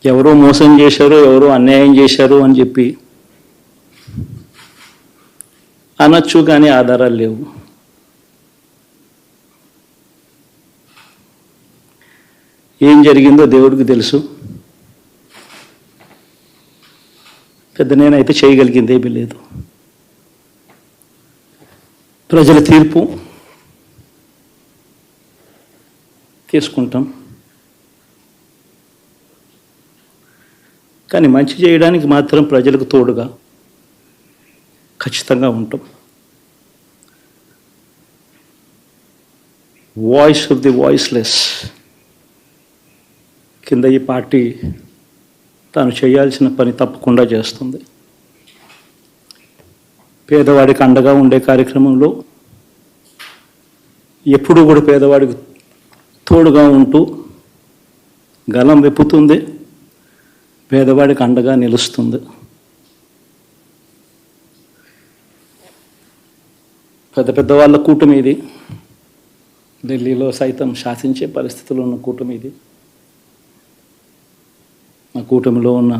ఎవరో మోసం చేశారు, ఎవరో అన్యాయం చేశారు అని చెప్పి అనొచ్చు, కానీ ఆధారాలు లేవు. ఏం జరిగిందో దేవుడికి తెలుసు. పెద్ద నేనైతే చేయగలిగింది ఏమీ లేదు. ప్రజల తీర్పు తీసుకుంటాం, కానీ మంచి చేయడానికి మాత్రం ప్రజలకు తోడుగా ఖచ్చితంగా ఉంటాం. వాయిస్ ఆఫ్ ది వాయిస్లెస్ కింద ఈ పార్టీ తాను చేయాల్సిన పని తప్పకుండా చేస్తుంది. పేదవాడికి అండగా ఉండే కార్యక్రమంలో ఎప్పుడూ కూడా పేదవాడికి తోడుగా ఉంటూ గలం వెప్పుతుంది, పేదవాడికి అండగా నిలుస్తుంది. పెద్ద పెద్ద వాళ్ళ కూటమి ఇది, ఢిల్లీలో సైతం శాసించే పరిస్థితుల్లో ఉన్న కూటమి ఇది. ఆ కూటమిలో ఉన్న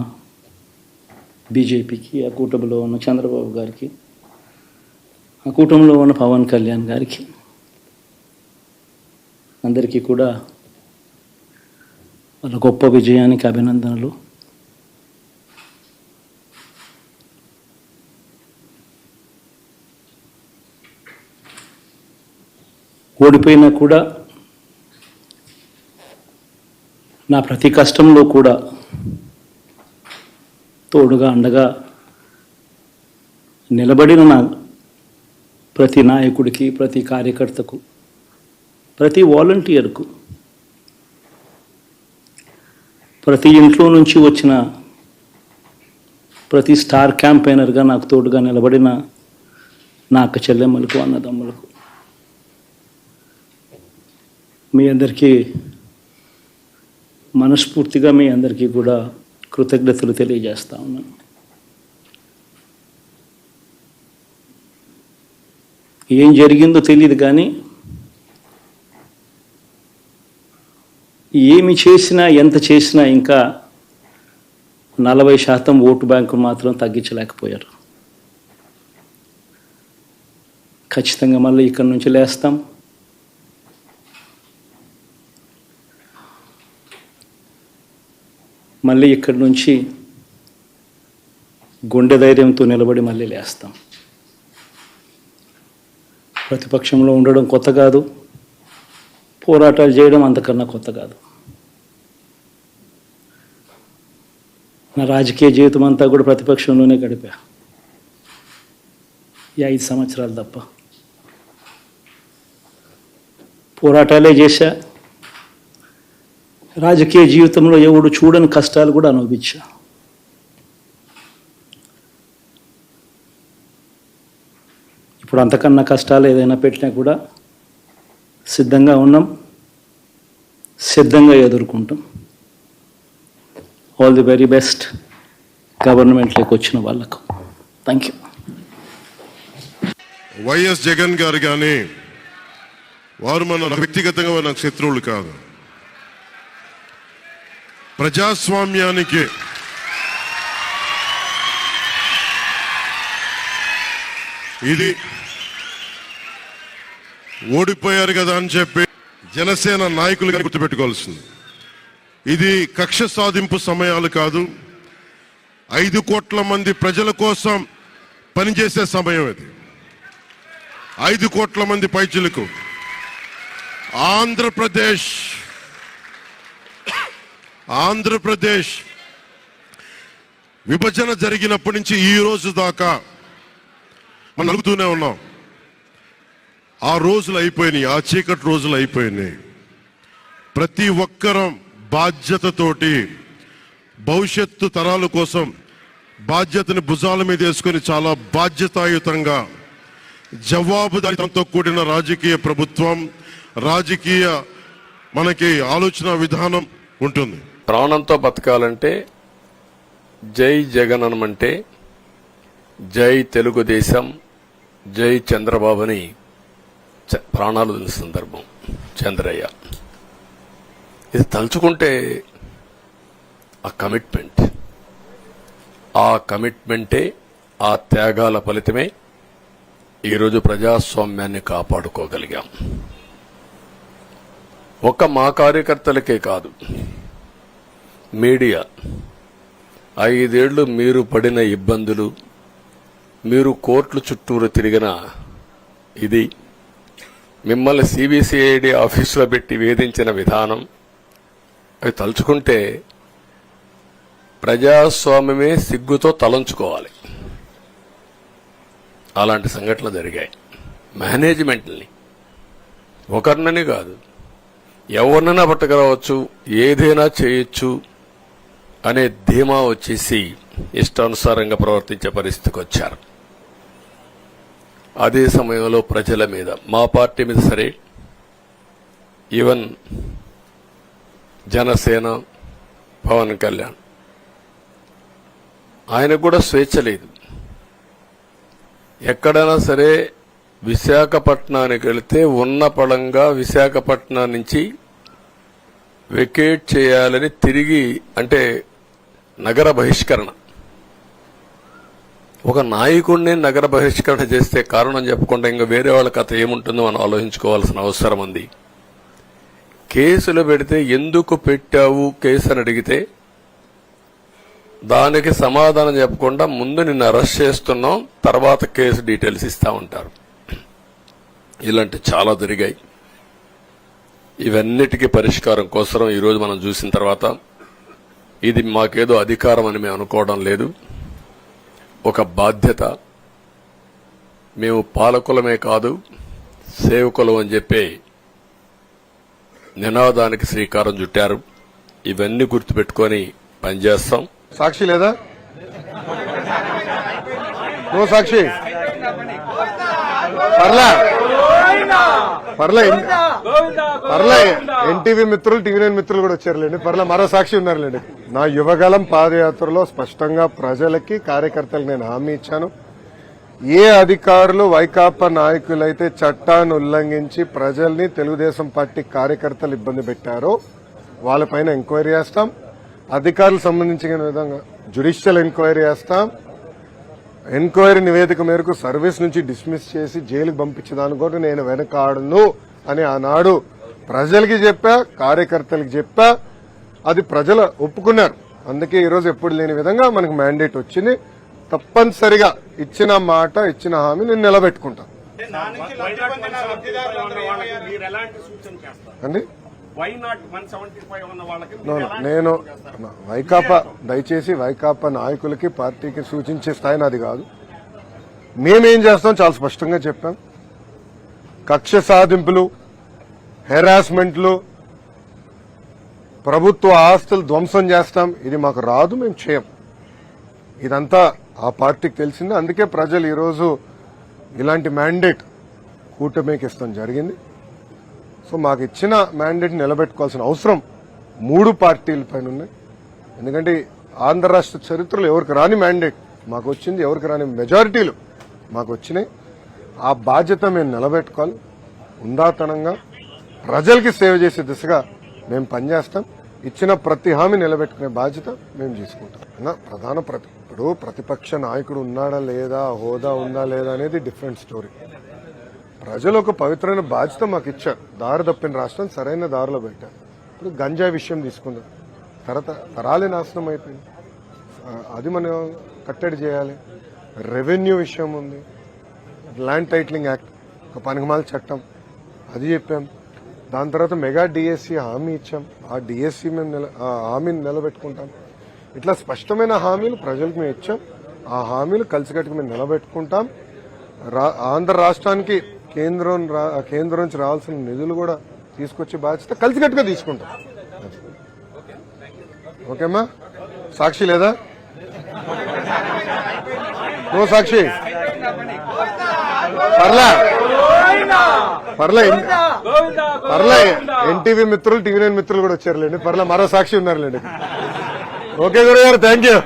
బీజేపీకి, ఆ కూటమిలో ఉన్న చంద్రబాబు గారికి, ఆ కూటమిలో ఉన్న పవన్ కళ్యాణ్ గారికి అందరికీ కూడా వాళ్ళ గొప్ప విజయానికి అభినందనలు. ఓడిపోయినా కూడా నా ప్రతి కష్టంలో కూడా తోడుగా అండగా నిలబడిన నా ప్రతి నాయకుడికి, ప్రతి కార్యకర్తకు, ప్రతి వాలంటీర్కు, ప్రతి ఇంట్లో నుంచి వచ్చిన ప్రతి స్టార్ క్యాంపెయినర్గా నాకు తోడుగా నిలబడిన నా అక్క చెల్లెమ్మలకు, అన్నదమ్ములకు, మీ అందరికీ మనస్ఫూర్తిగా మీ అందరికీ కూడా కృతజ్ఞతలు తెలియజేస్తా ఉన్నాను. ఏం జరిగిందో తెలియదు, కానీ ఏమి చేసినా, ఎంత చేసినా ఇంకా 40% ఓటు బ్యాంకు మాత్రం తగ్గించలేకపోయారు. ఖచ్చితంగా మళ్ళీ ఇక్కడి నుంచి లేస్తాం. మళ్ళీ ఇక్కడి నుంచి గుండె ధైర్యంతో నిలబడి మళ్ళీ లేస్తాం. ప్రతిపక్షంలో ఉండడం కొత్త కాదు, పోరాటాలు చేయడం అంతకన్నా కొత్త కాదు. నా రాజకీయ జీవితం అంతా కూడా ప్రతిపక్షంలోనే గడిపా, ఈ 5 సంవత్సరాలు తప్ప. పోరాటాలే చేశా. రాజకీయ జీవితంలో ఎవడు చూడని కష్టాలు కూడా అనుభవించా. ఇప్పుడు అంతకన్నా కష్టాలు ఏదైనా పెట్టినా కూడా సిద్ధంగా ఉన్నాం, సిద్ధంగా ఎదుర్కొంటాం. ఆల్ ది వెరీ బెస్ట్ గవర్నమెంట్లోకి వచ్చిన వాళ్ళకు. Thank you. వైఎస్ జగన్ గారు కానీ వారు మన వ్యక్తిగతంగా నాకు శత్రువులు కాదు. ప్రజాస్వామ్యానికి ఇది ఓడిపోయారు కదా అని చెప్పి జనసేన నాయకులుగా గుర్తుపెట్టుకోవాల్సింది. ఇది కక్ష సాధింపు సమయాలు కాదు, 5 కోట్ల మంది ప్రజల కోసం పనిచేసే సమయం ఇది. 5 కోట్ల మంది పైచులకు ఆంధ్రప్రదేశ్ విభజన జరిగినప్పటి నుంచి ఈ రోజు దాకా మనం నలుగుతూనే ఉన్నాం. ఆ రోజులు అయిపోయినాయి, ఆ చీకటి రోజులు అయిపోయినాయి. ప్రతి ఒక్కరం బాధ్యతతోటి భవిష్యత్తు తరాల కోసం బాధ్యతని భుజాల మీద వేసుకొని చాలా బాధ్యతాయుతంగా జవాబుదారీతనంతో కూడిన రాజకీయ ప్రభుత్వం, రాజకీయ మనకి ఆలోచన విధానం ఉంటుంది. ప్రాణంతో బతకాలంటే జై జగన్ అనమంటే జై తెలుగుదేశం, జై చంద్రబాబుని ప్రాణాలు వదిలిన సందర్భం చంద్రయ్య. ఇది తలుచుకుంటే ఆ కమిట్మెంటే, ఆ త్యాగాల ఫలితమే ఈరోజు ప్రజాస్వామ్యాన్ని కాపాడుకోగలిగాం. ఒక్క మా కార్యకర్తలకే కాదు, మీడియా 5 ఏళ్లు మీరు పడిన ఇబ్బందులు, మీరు కోర్టుల చుట్టూరు తిరిగిన ఇది, మిమ్మల్ని సిబిసిఐడి ఆఫీసులో పెట్టి వేధించిన విధానం, అవి తలుచుకుంటే ప్రజాస్వామ్యమే సిగ్గుతో తలంచుకోవాలి. అలాంటి సంఘటనలు జరిగాయి. మేనేజ్మెంట్ని ఒకరినని కాదు, ఎవరినైనా పట్టుకురావచ్చు, ఏదైనా చేయొచ్చు అనే ధీమా వచ్చేసి ఇష్టానుసారంగా ప్రవర్తించే పరిస్థితికి వచ్చారు. అదే సమయంలో ప్రజల మీద, మా పార్టీ మీద సరే, ఈవెన్ జనసేన పవన్ కళ్యాణ్, ఆయనకు కూడా స్వేచ్ఛ లేదు. ఎక్కడైనా సరే విశాఖపట్నానికి వెళితే ఉన్న పళంగా విశాఖపట్నం నుంచి వెకేట్ చేయాలని తిరిగి, అంటే నగర బహిష్కరణ, ఒక నాయకుడిని నగర బహిష్కరణ చేస్తే కారణం చెప్పకుండా ఇంకా వేరే వాళ్ళ కథ ఏముంటుందో మనం ఆలోచించుకోవాల్సిన అవసరం ఉంది. కేసులు పెడితే ఎందుకు పెట్టావు కేసు అని అడిగితే దానికి సమాధానం చెప్పకుండా ముందు నిన్ను అరెస్ట్ చేస్తున్నాం, తర్వాత కేసు డీటెయిల్స్ ఇస్తా ఉంటారు. ఇలాంటి చాలా జరిగాయి. ఇవన్నిటికీ పరిష్కారం కోసం ఈరోజు మనం చూసిన తర్వాత ఇది మాకేదో అధికారం అని మేము అనుకోవడం లేదు, ఒక బాధ్యత. మేము పాలకులమే కాదు, సేవకులం అని చెప్పి నినాదానికి శ్రీకారం చుట్టారు. ఇవన్నీ గుర్తుపెట్టుకొని పనిచేస్తాం. సాక్షి లేదా? నువ్వు సాక్షి పర్లే ఎన్టీవీ మిత్రులు, టీవీ9 మిత్రులు కూడా వచ్చారులేండి. మరో సాక్షి ఉన్నారులేండి. నా యువగలం పాదయాత్రలో స్పష్టంగా ప్రజలకి, కార్యకర్తలకు నేను హామీ ఇచ్చాను. ఏ అధికారులు, వైకాపా నాయకులైతే చట్టాన్ని ఉల్లంఘించి ప్రజల్ని, తెలుగుదేశం పార్టీ కార్యకర్తలు ఇబ్బంది పెట్టారో వాళ్ళపైన ఎంక్వైరీ చేస్తాం. అధికారులకు సంబంధించిన విధంగా జ్యుడిషియల్ ఎంక్వైరీ చేస్తాం. ఎంక్వైరీ నివేదిక మేరకు సర్వీస్ నుంచి డిస్మిస్ చేసి జైలుకు పంపించేదాన్ని కూడా నేను వెనకాడను అని ఆనాడు ప్రజలకి చెప్పా, కార్యకర్తలకు చెప్పా. అది ప్రజలు ఒప్పుకున్నారు. అందుకే ఈరోజు ఎప్పుడు లేని విధంగా మనకు మ్యాండేట్ వచ్చింది. తప్పనిసరిగా ఇచ్చిన మాట, ఇచ్చిన హామీ నేను నిలబెట్టుకుంటాను. అండి నేను వైకాపా, దయచేసి వైకాపా నాయకులకి, పార్టీకి సూచించే స్థాయి నాది కాదు. మేమేం చేస్తాం చాలా స్పష్టంగా చెప్పాం. కక్ష సాధింపులు, హెరాస్మెంట్లు, ప్రభుత్వ ఆస్తులు ధ్వంసం చేస్తాం, ఇది మాకు రాదు, మేము చేయం. ఇదంతా ఆ పార్టీకి తెలిసింది. అందుకే ప్రజలు ఈరోజు ఇలాంటి మ్యాండేట్ కూటమికి ఇస్తాం జరిగింది. సో మాకు ఇచ్చిన మ్యాండేట్ నిలబెట్టుకోవాల్సిన అవసరం 3 పార్టీల పైన ఉన్నాయి. ఎందుకంటే ఆంధ్ర రాష్ట్ర చరిత్రలో ఎవరికి రాని మ్యాండేట్ మాకు వచ్చింది, ఎవరికి రాని మెజారిటీలు మాకు వచ్చినాయి. ఆ బాధ్యత మేము నిలబెట్టుకోవాలి. ఉందాతనంగా ప్రజలకి సేవ చేసే దిశగా మేము పనిచేస్తాం. ఇచ్చిన ప్రతి హామీ నిలబెట్టుకునే బాధ్యత మేము తీసుకుంటాం. ఇప్పుడు ప్రతిపక్ష నాయకుడు ఉన్నాడా లేదా, హోదా ఉందా లేదా అనేది డిఫరెంట్ స్టోరీ. ప్రజలు ఒక పవిత్రమైన బాధ్యత మాకు ఇచ్చారు. దారి తప్పిన రాష్ట్రం సరైన దారిలో పెట్టారు. ఇప్పుడు గంజాయి విషయం తీసుకుందాం. తరాలే నాశనం అయిపోయింది. అది మనం కట్టడి చేయాలి. రెవెన్యూ విషయం ఉంది, ల్యాండ్ టైటిలింగ్ యాక్ట్, ఒక పనికిమాల చట్టం, అది చెప్పాం. దాని తర్వాత మెగా డిఎస్సి హామీ ఇచ్చాం. ఆ డిఎస్సి మేము హామీని నిలబెట్టుకుంటాం. ఇట్లా స్పష్టమైన హామీలు ప్రజలకు మేము ఇచ్చాం. ఆ హామీలు కలిసికట్టుకు మేము నిలబెట్టుకుంటాం. ఆంధ్ర రాష్ట్రానికి కేంద్రం నుంచి రావాల్సిన నిధులు కూడా తీసుకొచ్చే బాధ్యత కలిసికట్టుగా తీసుకుంటాం. ఓకేమ్మా? సాక్షి లేదా? నువ్వు సాక్షి పర్లే ఎన్టీవీ మిత్రులు, టీవీ9 మిత్రులు కూడా వచ్చారులేండి. మరో సాక్షి ఉన్నారులేండి. ఓకే గురుగారు, థ్యాంక్ యూ.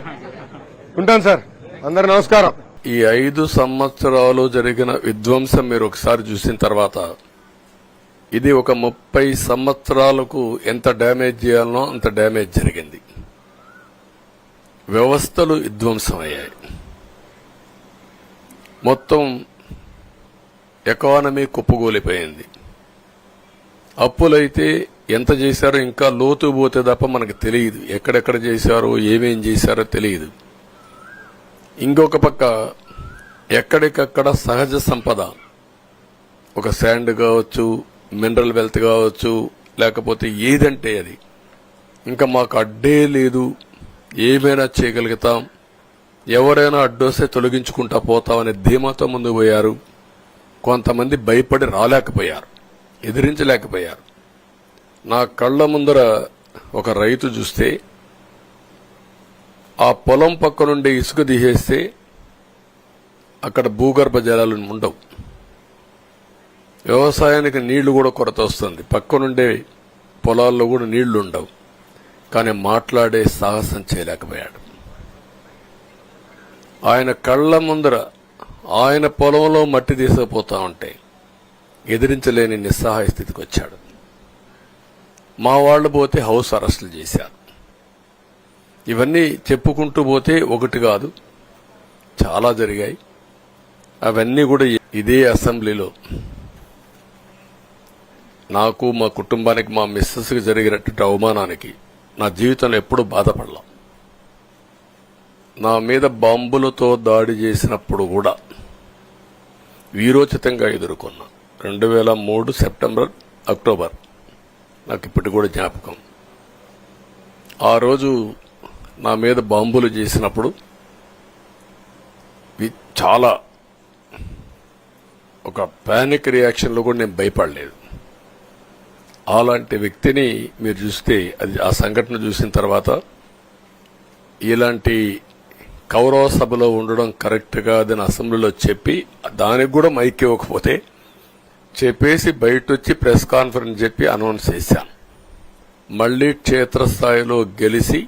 ఉంటాను సార్. అందరు నమస్కారం. ఈ 5 సంవత్సరాలు జరిగిన విధ్వంసం మీరు ఒకసారి చూసిన తర్వాత ఇది ఒక 30 సంవత్సరాలకు ఎంత డ్యామేజ్ చేయాలనో అంత డ్యామేజ్ జరిగింది. వ్యవస్థలు విధ్వంసమయ్యాయి. మొత్తం ఎకానమీ కుప్పగూలిపోయింది. అప్పులైతే ఎంత చేశారో ఇంకా లోతు పోతే తప్ప మనకు తెలియదు. ఎక్కడెక్కడ చేశారో ఏమేం చేశారో తెలియదు. ఇంకొక పక్క ఎక్కడికక్కడ సహజ సంపద, ఒక శాండ్ కావచ్చు, మినరల్ వెల్త్ కావచ్చు, లేకపోతే ఏదంటే అది, ఇంకా మాకు అడ్డే లేదు, ఏమైనా చేయగలుగుతాం, ఎవరైనా అడ్డొస్తే తొలగించుకుంటా పోతామనే ధీమాతో ముందుకు పోయారు. కొంతమంది భయపడి రాలేకపోయారు, ఎదిరించలేకపోయారు. నా కళ్ల ముందర ఒక రైతు చూస్తే ఆ పొలం పక్క నుండి ఇసుక తీసేస్తే అక్కడ భూగర్భ జలాలు ఉండవు. వ్యవసాయానికి నీళ్లు కూడా కొరత వస్తుంది. పక్క నుండే పొలాల్లో కూడా నీళ్లు ఉండవు. కానీ మాట్లాడే సాహసం చేయలేకపోయాడు. ఆయన కళ్ల ముందర ఆయన పొలంలో మట్టి తీసుకుపోతా ఉంటే ఎదిరించలేని నిస్సహాయ స్థితికి వచ్చాడు. మా వాళ్లు పోతే హౌస్ అరెస్టులు చేశారు. ఇవన్నీ చెప్పుకుంటూ పోతే ఒకటి కాదు, చాలా జరిగాయి. అవన్నీ కూడా ఇదే అసెంబ్లీలో నాకు, మా కుటుంబానికి, మా మిస్సెస్కి జరిగినటువంటి అవమానానికి నా జీవితంలో ఎప్పుడూ బాధపడలా. నా మీద బాంబులతో దాడి చేసినప్పుడు కూడా వీరోచితంగా ఎదుర్కొన్నా. 2003 సెప్టెంబర్, అక్టోబర్ నాకు ఇప్పటి కూడా జ్ఞాపకం. ఆ రోజు నా మీద బాంబులు చేసినప్పుడు చాలా ఒక పానిక్ రియాక్షన్లో కూడా నేను భయపడలేదు. అలాంటి వ్యక్తిని మీరు చూస్తే, అది ఆ సంఘటన చూసిన తర్వాత ఇలాంటి కౌరవ సభలో ఉండడం కరెక్ట్ కాదని అసెంబ్లీలో చెప్పి, దానికి కూడా మైక్ ఇవ్వకపోతే చెప్పేసి బయటొచ్చి ప్రెస్ కాన్ఫరెన్స్ చెప్పి అనౌన్స్ చేశాను. మళ్లీ క్షేత్రస్థాయిలో గెలిచి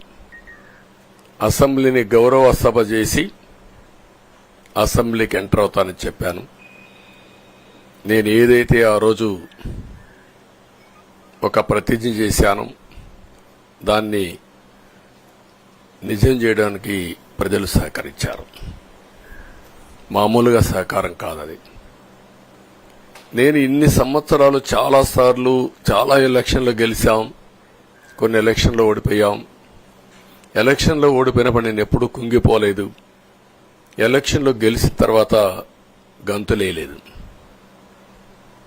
అసెంబ్లీని గౌరవ సభ చేసి అసెంబ్లీకి ఎంటర్ అవుతానని చెప్పాను. నేను ఏదైతే ఆ రోజు ఒక ప్రతిజ్ఞ చేశాను, దాన్ని నిజం చేయడానికి ప్రజలు సహకరించారు. మామూలుగా సహకారం కాదది. నేను ఇన్ని సంవత్సరాలు చాలాసార్లు చాలా ఎలక్షన్లో గెలిచాం, కొన్ని ఎలక్షన్లో ఓడిపోయాం. ఎలక్షన్లో ఓడిపోయినప్పుడు నేను ఎప్పుడూ కుంగిపోలేదు. ఎలక్షన్లో గెలిచిన తర్వాత గంతులేయలేదు.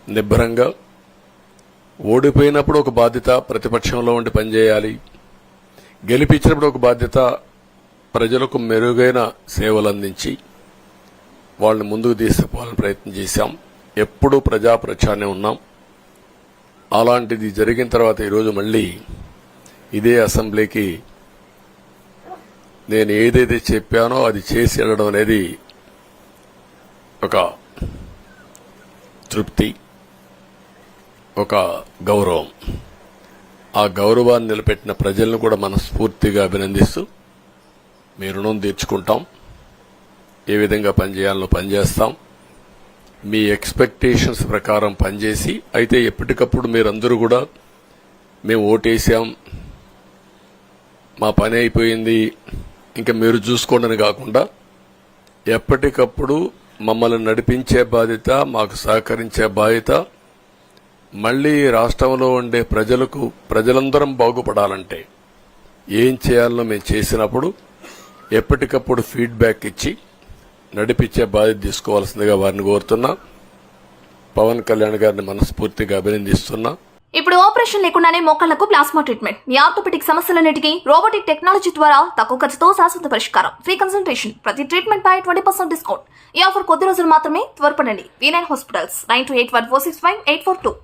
నిబ్బరంగా ఓడిపోయినప్పుడు ఒక బాధ్యత ప్రతిపక్షంలో ఉండి పనిచేయాలి, గెలిపించినప్పుడు ఒక బాధ్యత ప్రజలకు మెరుగైన సేవలు అందించి వాళ్ళని ముందుకు తీసుకుపోవాలని ప్రయత్నం చేశాం. ఎప్పుడూ ప్రజాప్రచారణ ఉన్నాం. అలాంటిది జరిగిన తర్వాత ఈరోజు మళ్లీ ఇదే అసెంబ్లీకి నేను ఏదైతే చెప్పానో అది చేసి వెళ్ళడం అనేది ఒక తృప్తి, ఒక గౌరవం. ఆ గౌరవాన్ని నిలబెట్టిన ప్రజలను కూడా మనస్ఫూర్తిగా అభినందిస్తూ మీ రుణం తీర్చుకుంటాం. ఏ విధంగా పనిచేయాలో పనిచేస్తాం. మీ ఎక్స్పెక్టేషన్స్ ప్రకారం పనిచేసి, అయితే ఎప్పటికప్పుడు మీరందరూ కూడా మేము ఓటేసాం, మా పని అయిపోయింది, ఇంకా మీరు చూసుకోండి కాకుండా ఎప్పటికప్పుడు మమ్మల్ని నడిపించే బాధ్యత, మాకు సహకరించే బాధ్యత, మళ్లీ రాష్ట్రంలో ఉండే ప్రజలందరం బాగుపడాలంటే ఏం చేయాలో మేము చేసినప్పుడు ఎప్పటికప్పుడు ఫీడ్బ్యాక్ ఇచ్చి నడిపించే బాధ్యత తీసుకోవాల్సిందిగా వారిని కోరుతున్నా. పవన్ కళ్యాణ్ గారిని మనస్ఫూర్తిగా అభినందిస్తున్నా. ఇప్పుడు ఆపరేషన్ లేకుండానే మోకాళ్లకు ప్లాస్మా ట్రీట్మెంట్. మీ ఆర్థోపెటిక్ సమస్యలన్నిటికీ రోబోటిక్ టెక్నాలజీ ద్వారా తక్కువ ఖర్చుతో శాశ్వత పరిష్కారం. Free consultation. ప్రతి ట్రీట్మెంట్ పై 20% డిస్కౌంట్. ఈ ఆఫర్ కొద్ది రోజులు మాత్రమే. త్వరపడండి. V9 hospitals 9281465842.